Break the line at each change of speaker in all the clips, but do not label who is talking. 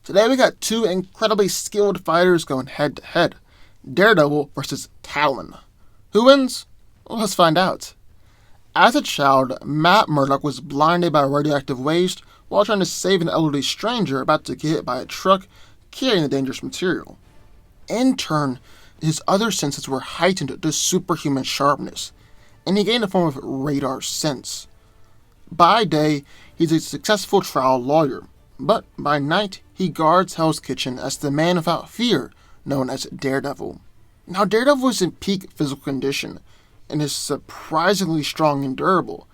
Today we got two incredibly skilled fighters going head to head. Daredevil versus Talon. Who wins? Well, let's find out. As a child, Matt Murdock was blinded by radioactive waste while trying to save an elderly stranger about to get hit by a truck carrying the dangerous material. In turn, his other senses were heightened to superhuman sharpness, and he gained a form of radar sense. By day, he's a successful trial lawyer, but by night, he guards Hell's Kitchen as the man without fear, known as Daredevil. Now, Daredevil is in peak physical condition, and is surprisingly strong and durable.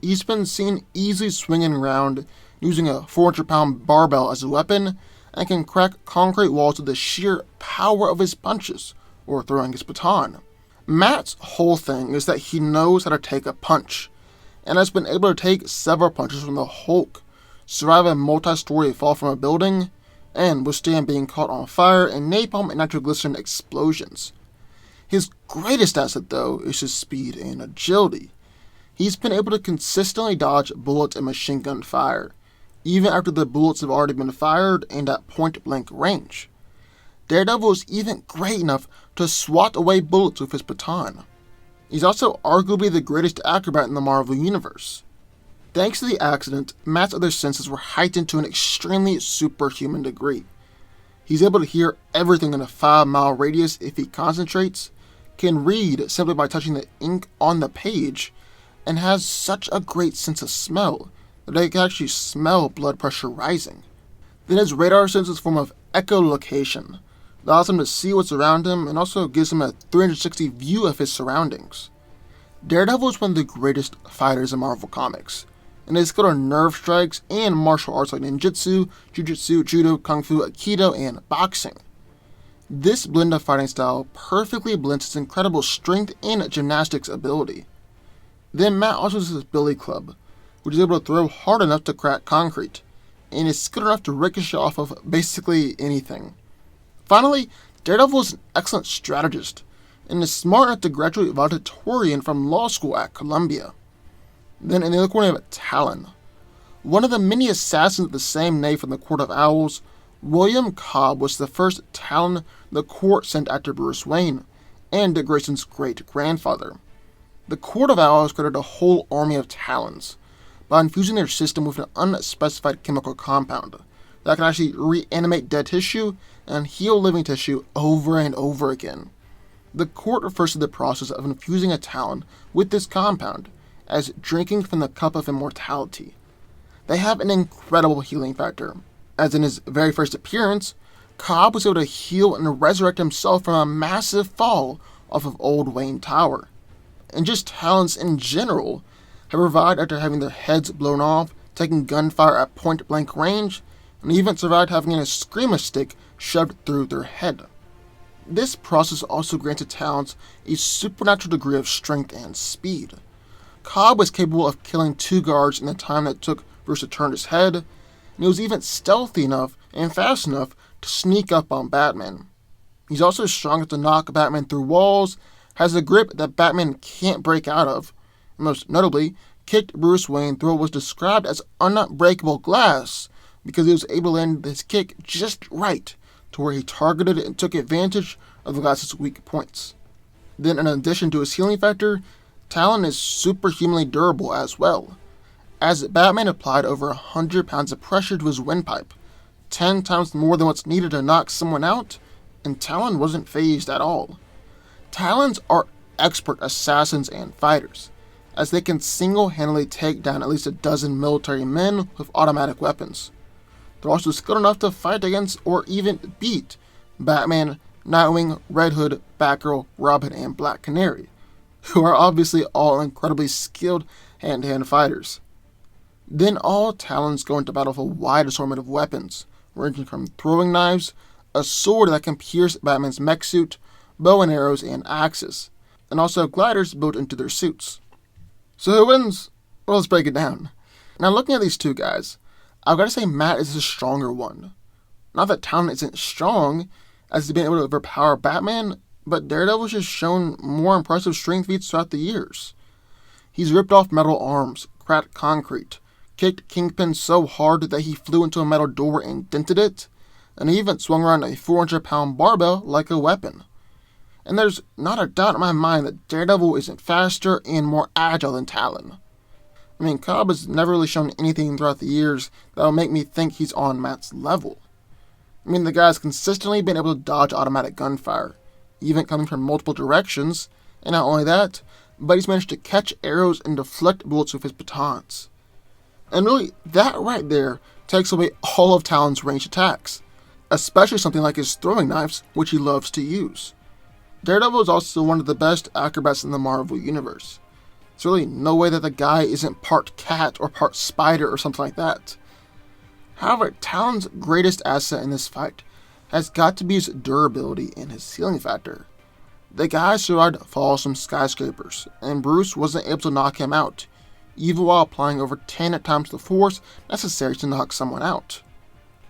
He's been seen easily swinging around, using a 400-pound barbell as a weapon, and can crack concrete walls with the sheer power of his punches, or throwing his baton. Matt's whole thing is that he knows how to take a punch, and has been able to take several punches from the Hulk, survive a multi-story fall from a building, and withstand being caught on fire in napalm and nitroglycerin explosions. His greatest asset, though, is his speed and agility. He's been able to consistently dodge bullets and machine gun fire, even after the bullets have already been fired and at point-blank range. Daredevil is even great enough to swat away bullets with his baton. He's also arguably the greatest acrobat in the Marvel Universe. Thanks to the accident, Matt's other senses were heightened to an extremely superhuman degree. He's able to hear everything in a 5-mile radius if he concentrates, can read simply by touching the ink on the page, and has such a great sense of smell that he can actually smell blood pressure rising. Then his radar sense is a form of echolocation, that allows him to see what's around him and also gives him a 360 view of his surroundings. Daredevil is one of the greatest fighters in Marvel Comics, and is skilled on nerve strikes and martial arts like ninjutsu, jujutsu, judo, kung fu, aikido, and boxing. This blend of fighting style perfectly blends his incredible strength and gymnastics ability. Then Matt also has his billy club, which is able to throw hard enough to crack concrete, and is skilled enough to ricochet off of basically anything. Finally, Daredevil is an excellent strategist, and is smart enough to graduate valedictorian from law school at Columbia. Then in the other corner we have Talon. One of the many assassins of the same name from the Court of Owls, William Cobb was the first Talon the court sent after Bruce Wayne, and Dick Grayson's great-grandfather. The Court of Owls created a whole army of Talons by infusing their system with an unspecified chemical compound that can actually reanimate dead tissue and heal living tissue over and over again. The court refers to the process of infusing a Talon with this compound as drinking from the cup of immortality. They have an incredible healing factor, as in his very first appearance, Cobb was able to heal and resurrect himself from a massive fall off of Old Wayne Tower. And just Talons in general have revived after having their heads blown off, taking gunfire at point-blank range, and even survived having a screamer stick shoved through their head. This process also granted Talons a supernatural degree of strength and speed. Cobb was capable of killing 2 guards in the time that took Bruce to turn his head, and he was even stealthy enough and fast enough to sneak up on Batman. He's also strong enough to knock Batman through walls, has a grip that Batman can't break out of, and most notably, kicked Bruce Wayne through what was described as unbreakable glass because he was able to land his kick just right to where he targeted and took advantage of the glass's weak points. Then in addition to his healing factor, Talon is superhumanly durable as well, as Batman applied over 100 pounds of pressure to his windpipe, 10 times more than what's needed to knock someone out, and Talon wasn't fazed at all. Talons are expert assassins and fighters, as they can single-handedly take down at least a dozen military men with automatic weapons. They're also skilled enough to fight against or even beat Batman, Nightwing, Red Hood, Batgirl, Robin, and Black Canary, who are obviously all incredibly skilled hand-to-hand fighters. Then all Talons go into battle with a wide assortment of weapons, ranging from throwing knives, a sword that can pierce Batman's mech suit, bow and arrows, and axes, and also gliders built into their suits. So who wins? Well, let's break it down. Now looking at these two guys, I've got to say Matt is the stronger one. Not that Talon isn't strong, as he's been able to overpower Batman, but Daredevil's just shown more impressive strength feats throughout the years. He's ripped off metal arms, cracked concrete, kicked Kingpin so hard that he flew into a metal door and dented it, and he even swung around a 400-pound barbell like a weapon. And there's not a doubt in my mind that Daredevil isn't faster and more agile than Talon. I mean, Cobb has never really shown anything throughout the years that will make me think he's on Matt's level. I mean, the guy's consistently been able to dodge automatic gunfire, even coming from multiple directions, and not only that, but he's managed to catch arrows and deflect bullets with his batons. And really, that right there takes away all of Talon's ranged attacks, especially something like his throwing knives, which he loves to use. Daredevil is also one of the best acrobats in the Marvel Universe. There's really no way that the guy isn't part cat or part spider or something like that. However, Talon's greatest asset in this fight has got to be his durability and his healing factor. The guy survived falls from skyscrapers, and Bruce wasn't able to knock him out, even while applying over 10 times the force necessary to knock someone out.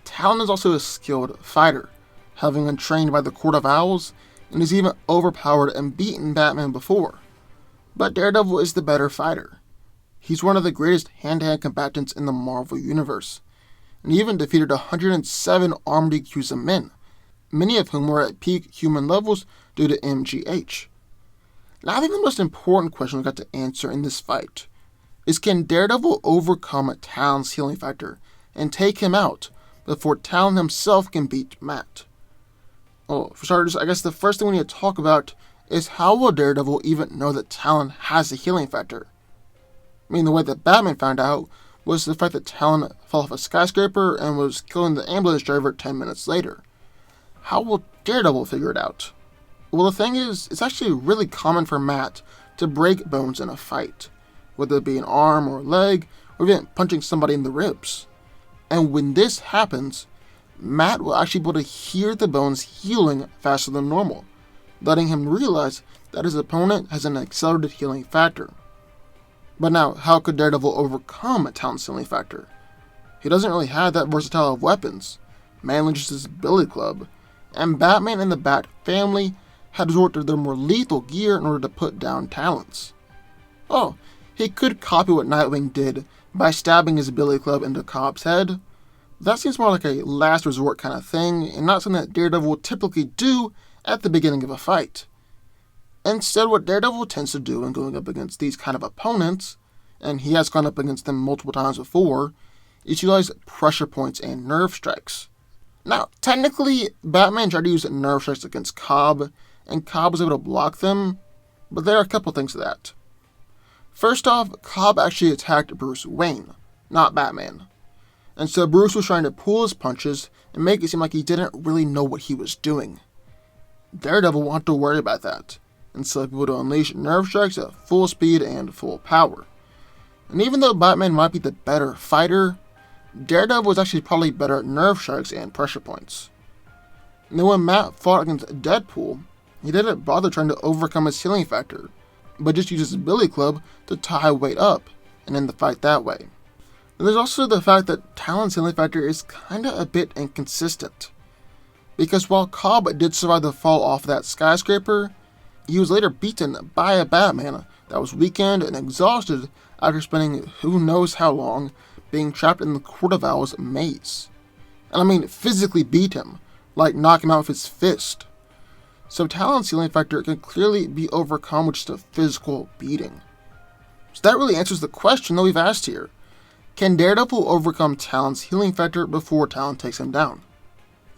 Talon is also a skilled fighter, having been trained by the Court of Owls, and has even overpowered and beaten Batman before. But Daredevil is the better fighter. He's one of the greatest hand-to-hand combatants in the Marvel Universe, and even defeated 107 armed Yakuza men, many of whom were at peak human levels due to MGH. Now I think the most important question we've got to answer in this fight is, can Daredevil overcome Talon's healing factor and take him out before Talon himself can beat Matt? Well, for starters, I guess the first thing we need to talk about is how will Daredevil even know that Talon has a healing factor? I mean, the way that Batman found out was the fact that Talon fell off a skyscraper and was killing the ambulance driver 10 minutes later. How will Daredevil figure it out? Well, the thing is, it's actually really common for Matt to break bones in a fight, whether it be an arm or a leg, or even punching somebody in the ribs. And when this happens, Matt will actually be able to hear the bones healing faster than normal, letting him realize that his opponent has an accelerated healing factor. But now, how could Daredevil overcome Talon's healing factor? He doesn't really have that versatile of weapons, mainly just his billy club, and Batman and the Bat family had resorted to their more lethal gear in order to put down Talon's. Oh, he could copy what Nightwing did by stabbing his billy club into Cobb's head. That seems more like a last resort kind of thing, and not something that Daredevil will typically do at the beginning of a fight. Instead, what Daredevil tends to do when going up against these kind of opponents, and he has gone up against them multiple times before, is utilize pressure points and nerve strikes. Now, technically, Batman tried to use nerve strikes against Cobb, and Cobb was able to block them, but there are a couple things to that. First off, Cobb actually attacked Bruce Wayne, not Batman. And so Bruce was trying to pull his punches and make it seem like he didn't really know what he was doing. Daredevil won't have to worry about that, and so able to unleash nerve strikes at full speed and full power. And even though Batman might be the better fighter, Daredevil was actually probably better at nerve strikes and pressure points. And then when Matt fought against Deadpool, he didn't bother trying to overcome his healing factor, but just used his billy club to tie weight up, and end the fight that way. And there's also the fact that Talon's healing factor is kinda a bit inconsistent. Because while Cobb did survive the fall off that skyscraper, he was later beaten by a Batman that was weakened and exhausted after spending who knows how long being trapped in the Court of Owls maze. And I mean physically beat him, like knock him out with his fist. So Talon's healing factor can clearly be overcome with just a physical beating. So that really answers the question that we've asked here. Can Daredevil overcome Talon's healing factor before Talon takes him down?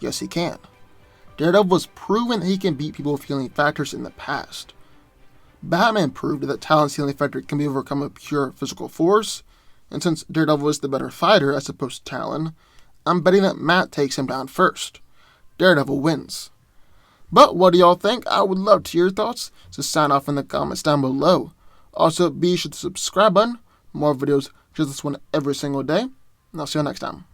Yes, he can. Daredevil has proven that he can beat people with healing factors in the past. Batman proved that Talon's healing factor can be overcome with pure physical force, and since Daredevil is the better fighter as opposed to Talon, I'm betting that Matt takes him down first. Daredevil wins. But what do y'all think? I would love to hear your thoughts, so sign off in the comments down below. Also, be sure to subscribe button, more videos just this one every single day, and I'll see you next time.